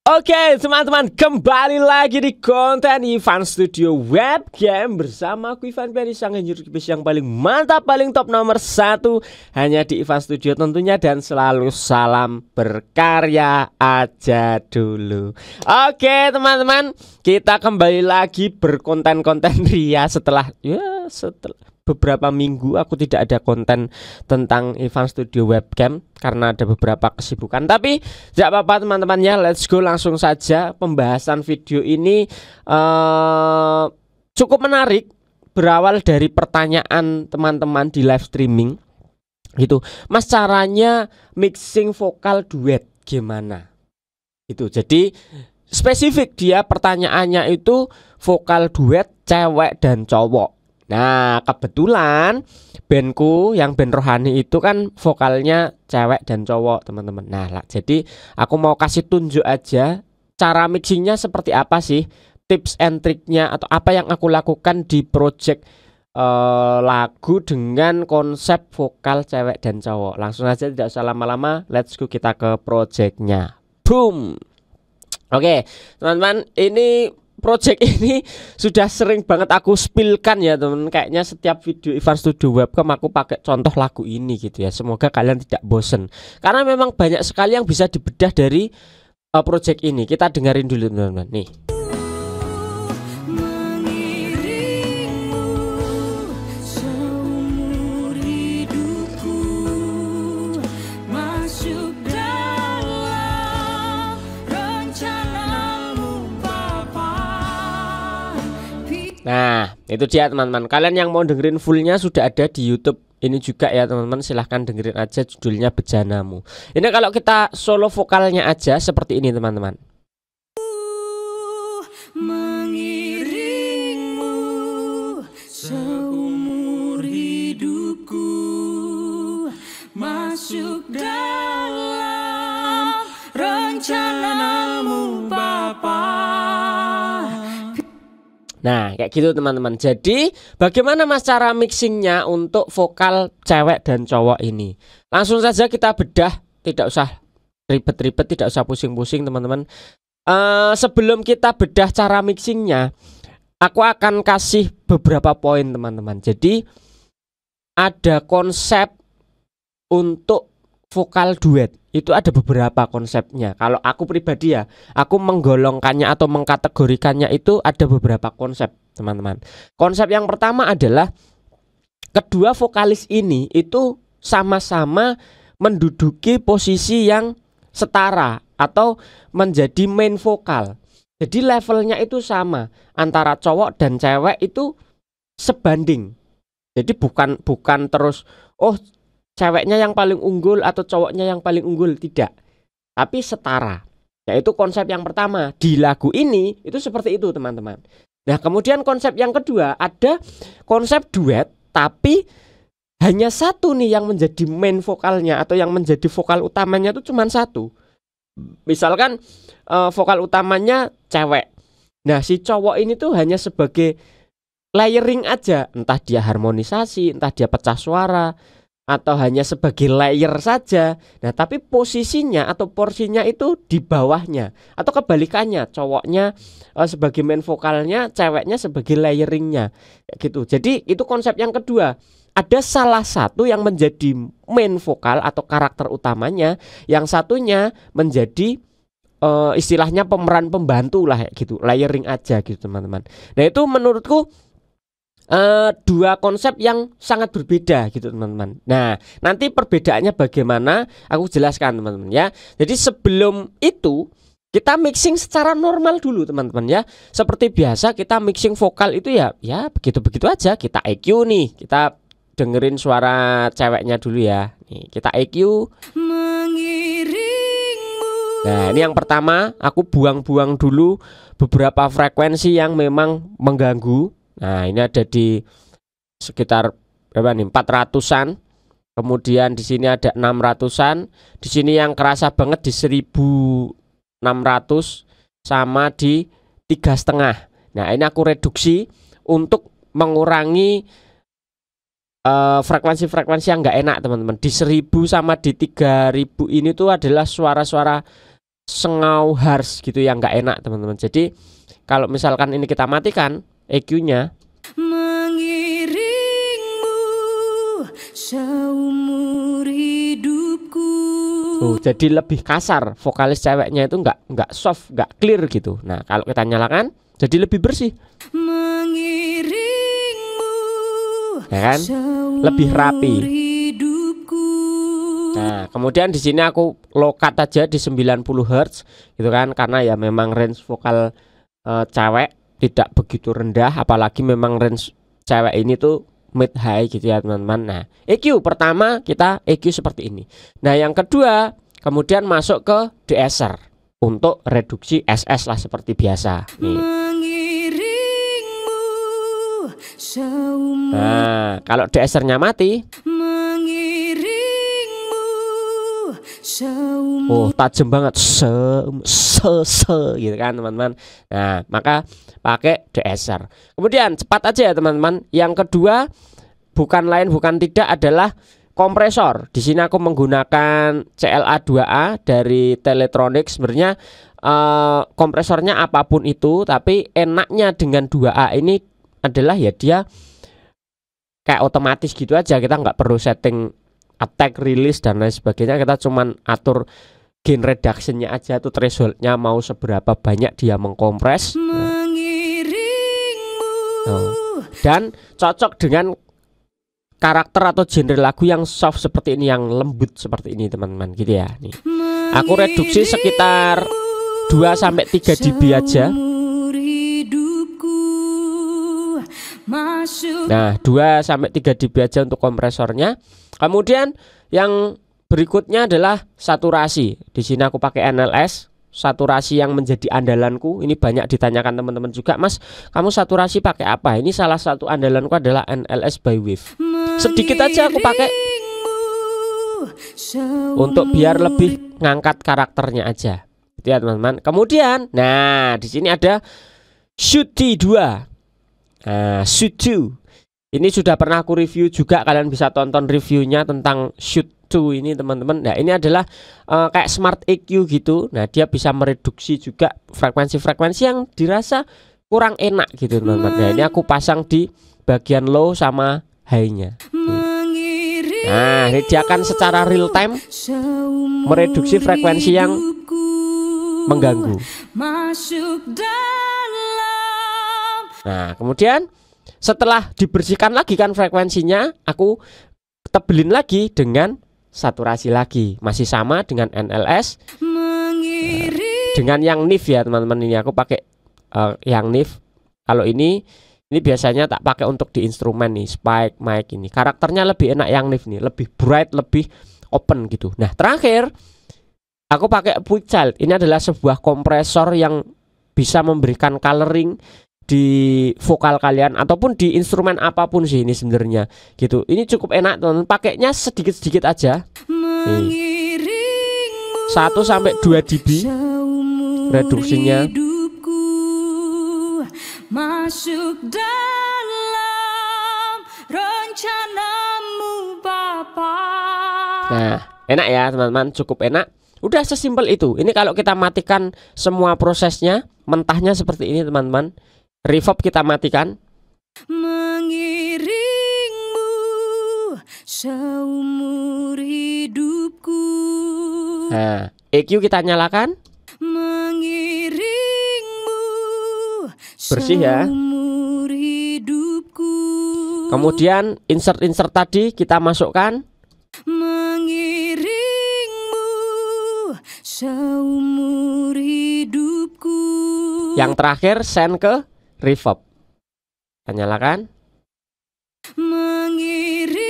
Oke teman-teman, kembali lagi di konten Ivan Studio Webcam bersama aku Ivan Pianis, sang jurubis yang paling mantap, paling top nomor 1 hanya di Ivan Studio tentunya, dan selalu salam berkarya aja dulu. Oke teman-teman, kita kembali lagi berkonten-konten ria setelah beberapa minggu aku tidak ada konten tentang Ivan Studio Webcam karena ada beberapa kesibukan. Tapi tidak apa-apa teman-teman ya, let's go langsung saja. Pembahasan video ini cukup menarik, berawal dari pertanyaan teman-teman di live streaming gitu. Mas, caranya mixing vokal duet gimana? Itu jadi spesifik, dia pertanyaannya itu vokal duet cewek dan cowok. Nah kebetulan bandku yang band rohani itu kan vokalnya cewek dan cowok teman-teman. Nah jadi aku mau kasih tunjuk aja cara mixingnya seperti apa sih, tips and triknya atau apa yang aku lakukan di project lagu dengan konsep vokal cewek dan cowok. Langsung aja, tidak usah lama-lama, let's go kita ke projectnya. Boom. Oke teman-teman, ini project ini sudah sering banget aku spillkan ya teman. Kayaknya setiap video Ivan Studio Webcam aku pakai contoh lagu ini gitu ya. Semoga kalian tidak bosen, karena memang banyak sekali yang bisa dibedah dari project ini. Kita dengerin dulu teman-teman nih. Nah itu dia teman-teman. Kalian yang mau dengerin fullnya sudah ada di YouTube ini juga ya teman-teman, silahkan dengerin aja, judulnya Bejanamu. Ini kalau kita solo vokalnya aja seperti ini teman-teman. Mengiringmu seumur hidupku, masuk dalam rencanamu Bapa. Nah kayak gitu teman-teman. Jadi bagaimana mas cara mixingnya untuk vokal cewek dan cowok ini? Langsung saja kita bedah, tidak usah ribet-ribet, tidak usah pusing-pusing teman-teman. Sebelum kita bedah cara mixingnya, aku akan kasih beberapa poin teman-teman. Jadi ada konsep untuk vokal duet, itu ada beberapa konsepnya. Kalau aku pribadi ya, aku menggolongkannya atau mengkategorikannya itu ada beberapa konsep teman-teman. Konsep yang pertama adalah kedua vokalis ini itu sama-sama menduduki posisi yang setara atau menjadi main vokal. Jadi levelnya itu sama, antara cowok dan cewek itu sebanding. Jadi bukan terus ceweknya yang paling unggul atau cowoknya yang paling unggul, tidak, tapi setara. Yaitu konsep yang pertama di lagu ini, itu seperti itu teman-teman. Nah kemudian konsep yang kedua, ada konsep duet tapi hanya satu nih yang menjadi main vokalnya atau yang menjadi vokal utamanya itu cuma satu. Misalkan vokal utamanya cewek, nah si cowok ini tuh hanya sebagai layering aja, entah dia harmonisasi, entah dia pecah suara, atau hanya sebagai layer saja. Nah tapi posisinya atau porsinya itu di bawahnya, atau kebalikannya, cowoknya sebagai main vokalnya, ceweknya sebagai layeringnya gitu. Jadi itu konsep yang kedua. Ada salah satu yang menjadi main vokal atau karakter utamanya, yang satunya menjadi istilahnya pemeran pembantu lah gitu, layering aja gitu teman-teman. Nah itu menurutku dua konsep yang sangat berbeda gitu teman-teman. Nah nanti perbedaannya bagaimana aku jelaskan teman-teman ya. Jadi sebelum itu kita mixing secara normal dulu teman-teman ya. Seperti biasa kita mixing vokal itu ya begitu-begitu aja. Kita EQ nih, kita dengerin suara ceweknya dulu ya. Nih kita EQ. Nah ini yang pertama, aku buang-buang dulu beberapa frekuensi yang memang mengganggu. Nah ini ada di sekitar berapa nih, 400-an. Kemudian di sini ada 600-an. Di sini yang kerasa banget di 1600 sama di 3,5. Nah ini aku reduksi untuk mengurangi frekuensi-frekuensi yang nggak enak teman-teman. Di 1000 sama di 3000 ini tuh adalah suara-suara sengau harsh gitu yang nggak enak teman-teman. Jadi kalau misalkan ini kita matikan EQ-nya, mengiringmu seumur hidupku. jadi lebih kasar, vokalis ceweknya itu nggak soft, nggak clear gitu. Nah kalau kita nyalakan jadi lebih bersih, Mengiringmu ya kan, lebih rapi. hidupku. Nah kemudian di sini aku low cut aja di 90 Hz gitu kan, karena ya memang range vokal cewek tidak begitu rendah, apalagi memang range cewek ini tuh mid high gitu ya teman-teman. Nah EQ pertama kita EQ seperti ini. Nah yang kedua kemudian masuk ke deesser untuk reduksi SS lah seperti biasa nih. Mengiringmu seumur. Nah kalau deessernya mati, Mengiringmu seumur. tajam banget, se gitu kan teman-teman. Nah maka pakai deesser. Kemudian cepat aja ya teman-teman. Yang kedua bukan lain bukan tidak adalah kompresor. Di sini aku menggunakan CLA 2A dari Teletronic. Sebenarnya kompresornya apapun itu, tapi enaknya dengan 2A ini adalah ya dia kayak otomatis gitu aja. Kita nggak perlu setting attack, release dan lain sebagainya. Kita cuman atur gain reduction-nya aja tuh, threshold-nya mau seberapa banyak dia mengkompres. Dan cocok dengan karakter atau genre lagu yang soft seperti ini, yang lembut seperti ini teman-teman gitu ya. Nih aku reduksi sekitar 2-3 dB aja. Nah 2-3 dB aja untuk kompresornya. Kemudian yang berikutnya adalah saturasi. Di sini aku pakai NLS. Saturasi yang menjadi andalanku. Ini banyak ditanyakan teman-teman juga, Mas, kamu saturasi pakai apa? Ini salah satu andalanku adalah NLS by Wave. Sedikit aja aku pakai untuk biar lebih ngangkat karakternya aja. Gitu ya teman-teman. Kemudian, nah di sini ada Shoot 2. Nah, Shoot 2. Ini sudah pernah aku review juga, kalian bisa tonton reviewnya tentang Shoot 2 ini teman-teman. Nah ini adalah kayak smart EQ gitu. Nah dia bisa mereduksi juga frekuensi-frekuensi yang dirasa kurang enak gitu teman-teman. Nah ini aku pasang di bagian low sama high-nya. Nah ini dia akan secara real time mereduksi frekuensi yang mengganggu. Nah kemudian setelah dibersihkan lagi kan frekuensinya, aku tebelin lagi dengan saturasi lagi, masih sama dengan NLS. Dengan yang NIF ya teman-teman. Ini aku pakai yang NIF. Kalau ini biasanya tak pakai untuk di instrumen nih, spike, mic ini. Karakternya lebih enak yang NIF nih, lebih bright, lebih open gitu. Nah terakhir aku pakai Quick Child. Ini adalah sebuah kompresor yang bisa memberikan coloring di vokal kalian ataupun di instrumen apapun sih ini sebenarnya gitu. Ini cukup enak teman-teman, pakainya sedikit-sedikit aja. Nih. 1-2 dB reduksinya. Masuk dalam rencanamu Bapa. Nah, enak ya teman-teman, cukup enak. Udah sesimpel itu. Ini kalau kita matikan semua prosesnya, mentahnya seperti ini teman-teman. Reverb kita matikan. Mengiringmu seumur hidupku. Nah, EQ kita nyalakan. Mengiringmu bersih ya. Seumur hidupku. Kemudian insert tadi kita masukkan. Mengiringmu seumur hidupku. Yang terakhir send ke reverb. Kita nyalakan. Mengiringmu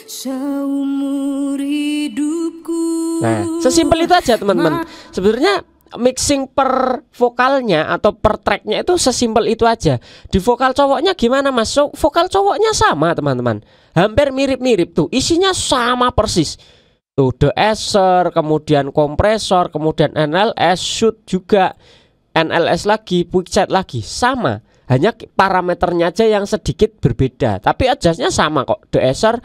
seumur hidupku. Nah, sesimpel itu aja teman-teman. Sebenarnya mixing per vokalnya atau per tracknya itu sesimpel itu aja. Di vokal cowoknya gimana Mas? So, vokal cowoknya sama teman-teman. Hampir mirip-mirip tuh. Isinya sama persis. Tuh deesser, kemudian kompresor, kemudian NLS, shoot juga. NLS lagi, Quick Child lagi, sama. Hanya parameternya aja yang sedikit berbeda. Tapi adjustnya sama kok. Deesser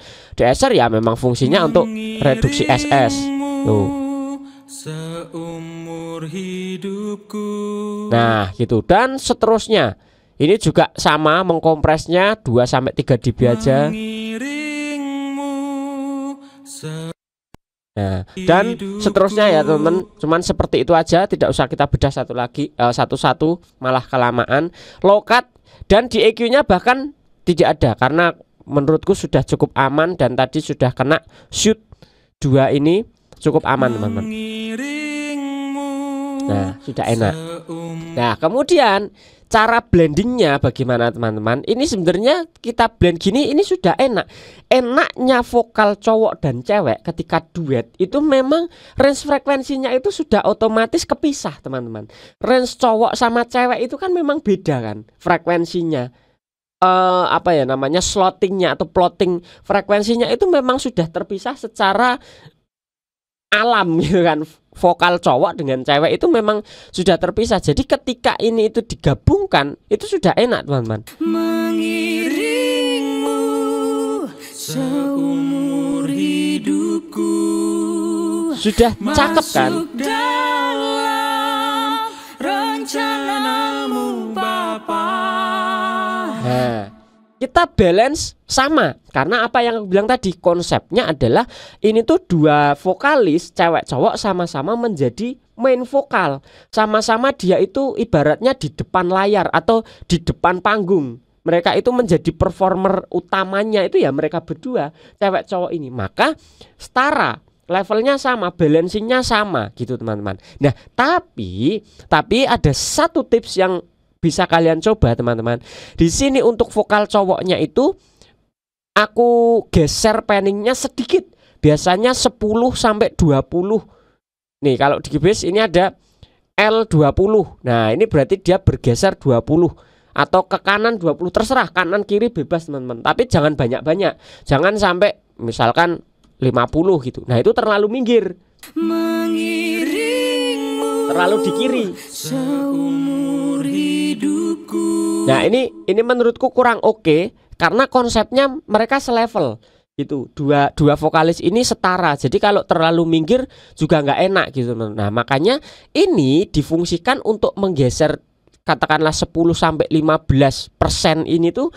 ya memang fungsinya untuk reduksi SS. Tuh. seumur hidupku. Nah, gitu. Dan seterusnya. Ini juga sama, mengkompresnya 2 sampai 3 dB aja. Mengiringmu Nah, dan seterusnya ya teman-teman. Cuman seperti itu aja, tidak usah kita bedah satu-satu, malah kelamaan. Low cut dan di EQ-nya bahkan tidak ada, karena menurutku sudah cukup aman. Dan tadi sudah kena shoot 2 ini cukup aman teman-teman. Nah, sudah enak. Nah, kemudian cara blendingnya bagaimana teman-teman? Ini sebenarnya kita blend gini, ini sudah enak. Enaknya vokal cowok dan cewek ketika duet itu memang range frekuensinya itu sudah otomatis kepisah teman-teman. Range cowok sama cewek itu kan memang beda kan frekuensinya. Apa ya namanya, slottingnya atau plotting frekuensinya itu memang sudah terpisah secara alam gitu kan. Vokal cowok dengan cewek itu memang sudah terpisah. Jadi ketika ini itu digabungkan, itu sudah enak teman-teman. Mengiringmu seumur hidupku. Sudah cakep kan? Masuk dalam rencanamu Bapa. Nah, kita balance sama. Karena apa yang aku bilang tadi, konsepnya adalah ini tuh 2 vokalis cewek cowok sama-sama menjadi main vokal. Sama-sama dia itu ibaratnya di depan layar atau di depan panggung. Mereka itu menjadi performer utamanya, itu ya mereka berdua cewek cowok ini. Maka setara, levelnya sama, balancingnya sama gitu teman-teman. Nah, tapi ada satu tips yang bisa kalian coba teman-teman. Di sini untuk vokal cowoknya itu aku geser panningnya sedikit. Biasanya 10 sampai 20. Nih kalau di Cubase ini ada L20. Nah, ini berarti dia bergeser 20 atau ke kanan 20, terserah, kanan kiri bebas teman-teman. Tapi jangan banyak-banyak. Jangan sampai misalkan 50 gitu. Nah, itu terlalu minggir. Mengiringmu Terlalu di kiri. seumur hidupku. Nah, ini menurutku kurang oke karena konsepnya mereka selevel gitu. Dua vokalis ini setara. Jadi kalau terlalu minggir juga nggak enak gitu. Nah, makanya ini difungsikan untuk menggeser katakanlah 10 sampai 15% ini tuh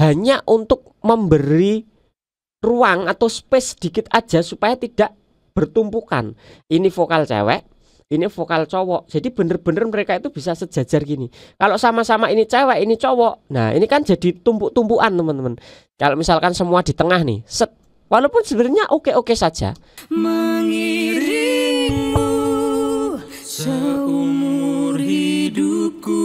hanya untuk memberi ruang atau space sedikit aja supaya tidak bertumpukan. Ini vokal cewek, ini vokal cowok. Jadi bener-bener mereka itu bisa sejajar gini. Kalau sama-sama ini cewek, ini cowok, nah ini kan jadi tumpuk-tumpukan teman-teman. Kalau misalkan semua di tengah nih, set, walaupun sebenarnya oke-oke saja. Mengiringmu seumur hidupku.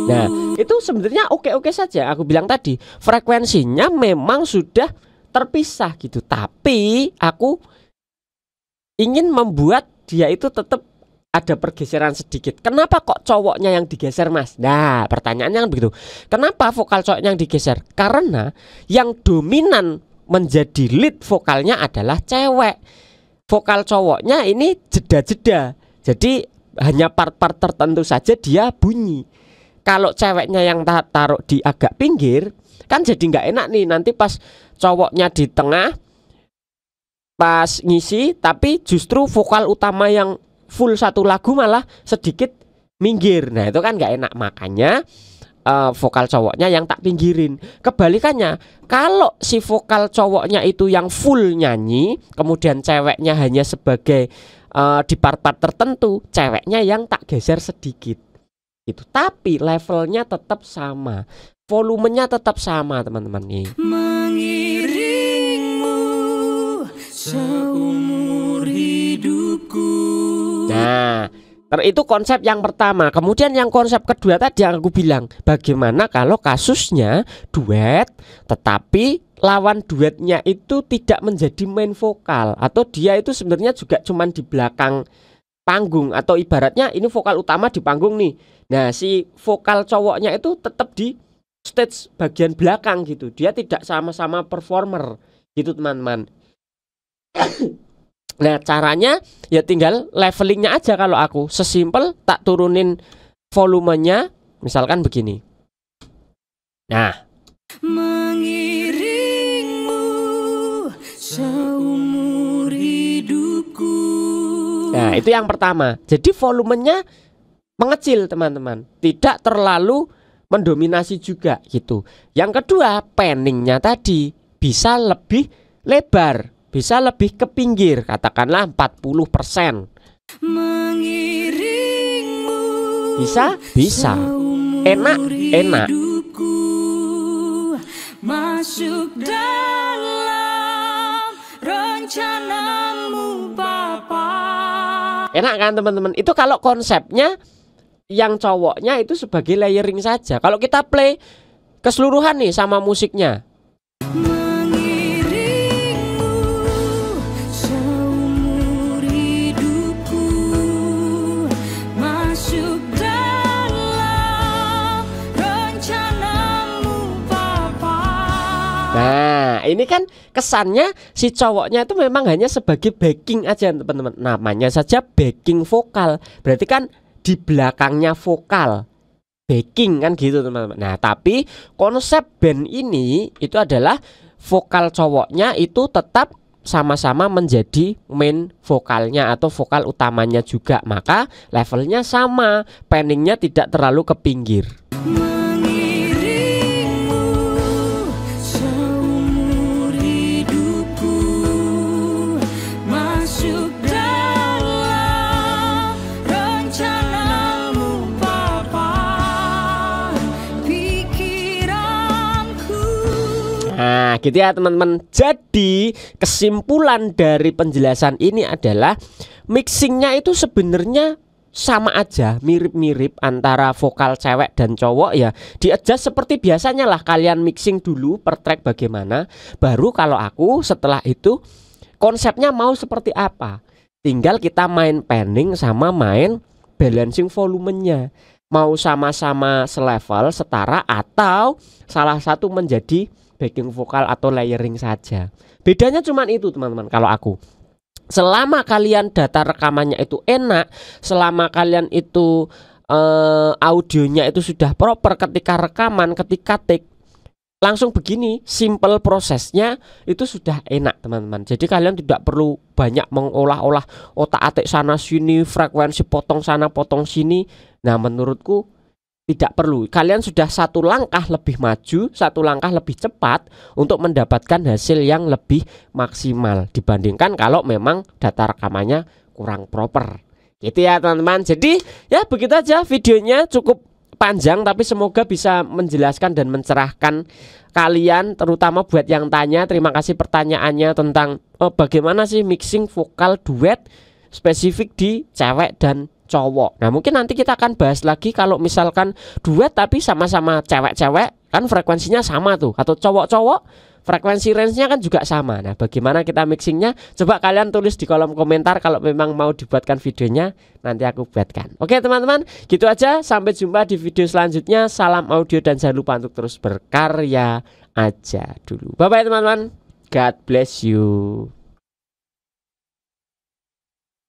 Nah, itu sebenarnya oke-oke saja. Aku bilang tadi, frekuensinya memang sudah terpisah gitu. Tapi aku ingin membuat dia itu tetap ada pergeseran sedikit. Kenapa kok cowoknya yang digeser, Mas? Nah, pertanyaannya kan begitu. Kenapa vokal cowoknya yang digeser? Karena yang dominan menjadi lead vokalnya adalah cewek. Vokal cowoknya ini jeda-jeda. Jadi hanya part-part tertentu saja dia bunyi. Kalau ceweknya yang taruh di agak pinggir, kan jadi nggak enak nih. Nanti pas cowoknya di tengah, pas ngisi, tapi justru vokal utama yang full satu lagu malah sedikit minggir. Nah, itu kan nggak enak. Makanya vokal cowoknya yang tak pinggirin. Kebalikannya, kalau si vokal cowoknya itu yang full nyanyi, kemudian ceweknya hanya sebagai di part-part tertentu, ceweknya yang tak geser sedikit gitu. Tapi levelnya tetap sama, volumenya tetap sama teman-teman nih. Mengiringmu seumur hidupku. Nah, itu konsep yang pertama. Kemudian yang konsep kedua tadi yang aku bilang, bagaimana kalau kasusnya duet tetapi lawan duetnya itu tidak menjadi main vokal, atau dia itu sebenarnya juga cuman di belakang panggung, atau ibaratnya ini vokal utama di panggung nih. Nah, si vokal cowoknya itu tetap di stage bagian belakang gitu. Dia tidak sama-sama performer gitu teman-teman. Nah, caranya ya tinggal levelingnya aja. Kalau aku sesimpel tak turunin volumenya, misalkan begini. Nah, mengiringmu seumur hidupku. Nah, itu yang pertama. Jadi volumenya mengecil teman-teman, tidak terlalu mendominasi juga gitu. Yang kedua, panningnya tadi bisa lebih lebar, bisa lebih ke pinggir, katakanlah 40%. Mengiringmu Bisa. Enak. hidupku, masuk dalam rencanamu Bapa. Enak kan teman-teman? Itu kalau konsepnya yang cowoknya itu sebagai layering saja. Kalau kita play keseluruhan nih sama musiknya. Mengiringmu seumur hidupku, masuk dalam rencanamu Bapa. Nah, ini kan kesannya si cowoknya itu memang hanya sebagai backing aja teman-teman. Namanya saja backing vokal. Berarti kan di belakangnya vokal, backing kan gitu teman-teman. Nah, tapi konsep band ini itu adalah vokal cowoknya itu tetap sama-sama menjadi main vokalnya atau vokal utamanya juga. Maka levelnya sama, panningnya tidak terlalu ke pinggir. Mengiringmu seumur hidupku, masuk dalam rencanamu Bapa. Pikiranku Nah, gitu ya teman-teman. Jadi kesimpulan dari penjelasan ini adalah mixingnya itu sebenarnya sama aja, mirip-mirip antara vokal cewek dan cowok ya. Di-adjust seperti biasanya lah, kalian mixing dulu per track bagaimana. Baru kalau aku setelah itu konsepnya mau seperti apa, tinggal kita main panning sama main balancing volumenya. Mau sama-sama selevel, setara, atau salah satu menjadi backing vokal atau layering saja. Bedanya cuman itu teman-teman kalau aku. Selama kalian data rekamannya itu enak, selama kalian itu audionya itu sudah proper ketika rekaman, ketika take, langsung begini, simple prosesnya itu sudah enak teman-teman. Jadi kalian tidak perlu banyak mengolah-olah otak-atik sana sini, frekuensi potong sana potong sini. Nah, menurutku tidak perlu. Kalian sudah satu langkah lebih maju, satu langkah lebih cepat untuk mendapatkan hasil yang lebih maksimal dibandingkan kalau memang data rekamannya kurang proper. Gitu ya teman-teman. Jadi ya begitu aja, videonya cukup panjang tapi semoga bisa menjelaskan dan mencerahkan kalian, terutama buat yang tanya. Terima kasih pertanyaannya tentang bagaimana sih mixing vokal duet spesifik di cewek dan cowok. Nah, mungkin nanti kita akan bahas lagi kalau misalkan duet tapi sama-sama cewek-cewek, kan frekuensinya sama tuh, atau cowok-cowok frekuensi range-nya kan juga sama. Nah, bagaimana kita mixingnya? Coba kalian tulis di kolom komentar kalau memang mau dibuatkan videonya, nanti aku buatkan. Oke teman-teman, gitu aja. Sampai jumpa di video selanjutnya. Salam audio dan jangan lupa untuk terus berkarya aja dulu. Bye-bye teman-teman. God bless you.